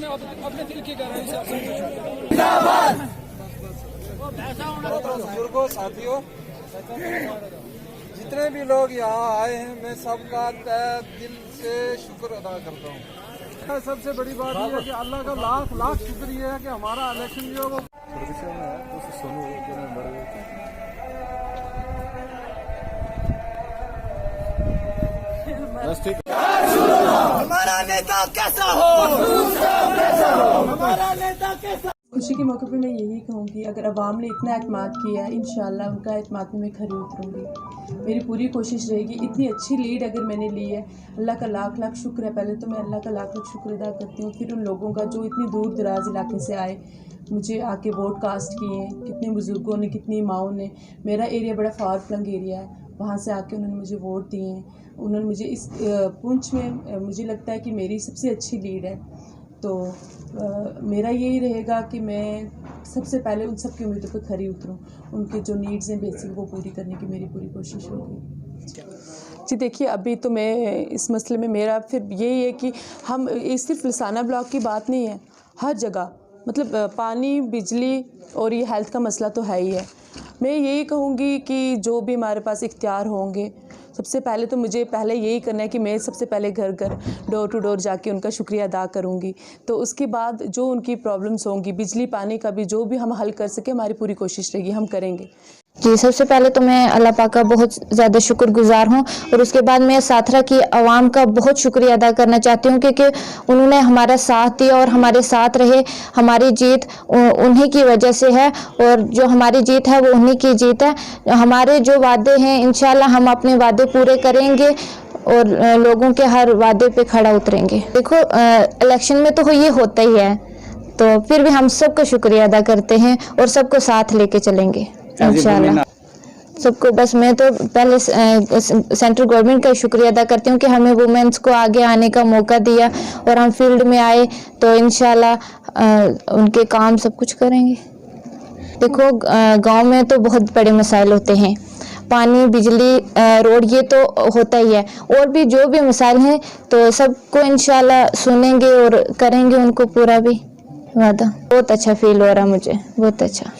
अपने दिल की गहराई से बुजुर्गों, साथियों, जितने भी लोग यहाँ आए हैं, मैं सबका तहे दिल से शुक्र अदा करता हूँ। सबसे बड़ी बात यह है कि अल्लाह का लाख लाख शुक्रिया है कि हमारा इलेक्शन जो है वो बस ठीक। हमारा नेता कैसा हो, हमारा नेता कैसा। खुशी के मौके पे मैं यही कहूँगी, अगर अवाम ने इतना एतमाद किया है, इंशाल्लाह उनका एतमाद में मैं खरी उतरूँगी। मेरी पूरी कोशिश रहेगी। इतनी अच्छी लीड अगर मैंने ली है, अल्लाह का लाख लाख शुक्र है। पहले तो मैं अल्लाह का लाख लाख शुक्र अदा करती हूँ, फिर उन लोगों का जो इतनी दूर दराज इलाके से आए, मुझे आके वोट कास्ट किए हैं। कितने बुज़ुर्गों ने, कितनी माओं ने। मेरा एरिया बड़ा फार फ्लंग एरिया है, वहाँ से आके उन्होंने मुझे वोट दिए हैं। उन्होंने मुझे इस पुंछ में मुझे लगता है कि मेरी सबसे अच्छी लीड है। तो मेरा यही रहेगा कि मैं सबसे पहले उन सब की उम्मीदों पर खरी उतरूँ। उनके जो नीड्स हैं बेसिक, वो पूरी करने की मेरी पूरी कोशिश होगी। जी देखिए, अभी तो मैं इस मसले में मेरा फिर यही है कि हम सिर्फ लसाना ब्लॉक की बात नहीं है, हर जगह मतलब पानी, बिजली और ये हेल्थ का मसला तो है ही है। मैं यही कहूँगी कि जो भी हमारे पास इख्तियार होंगे, सबसे पहले तो मुझे पहले यही करना है कि मैं सबसे पहले घर घर, डोर टू डोर जाके उनका शुक्रिया अदा करूँगी। तो उसके बाद जो उनकी प्रॉब्लम्स होंगी, बिजली पानी का भी जो भी हम हल कर सके, हमारी पूरी कोशिश रहेगी, हम करेंगे। जी, सबसे पहले तो मैं अल्लाह पाक का बहुत ज़्यादा शुक्रगुजार हूँ, और उसके बाद मैं साथरा की आवाम का बहुत शुक्रिया अदा करना चाहती हूँ, क्योंकि उन्होंने हमारा साथ दिया और हमारे साथ रहे। हमारी जीत उन्हीं की वजह से है, और जो हमारी जीत है वो उन्हीं की जीत है। हमारे जो वादे हैं, इंशाल्लाह हम अपने वादे पूरे करेंगे और लोगों के हर वादे पे खड़ा उतरेंगे। देखो, इलेक्शन में तो ये होता ही है, तो फिर भी हम सबका शुक्रिया अदा करते हैं और सबको साथ लेके चलेंगे इंशाल्लाह सबको। बस मैं तो पहले सेंट्रल गवर्नमेंट का शुक्रिया अदा करती हूँ कि हमें वुमेन्स को आगे आने का मौका दिया और हम फील्ड में आए, तो इंशाल्लाह उनके काम सब कुछ करेंगे। देखो, गांव में तो बहुत बड़े मसाइल होते हैं, पानी, बिजली, रोड, ये तो होता ही है। और भी जो भी मसाइल हैं, तो सबको इंशाल्लाह सुनेंगे और करेंगे उनको पूरा भी वादा। बहुत अच्छा फील हो रहा मुझे, बहुत अच्छा।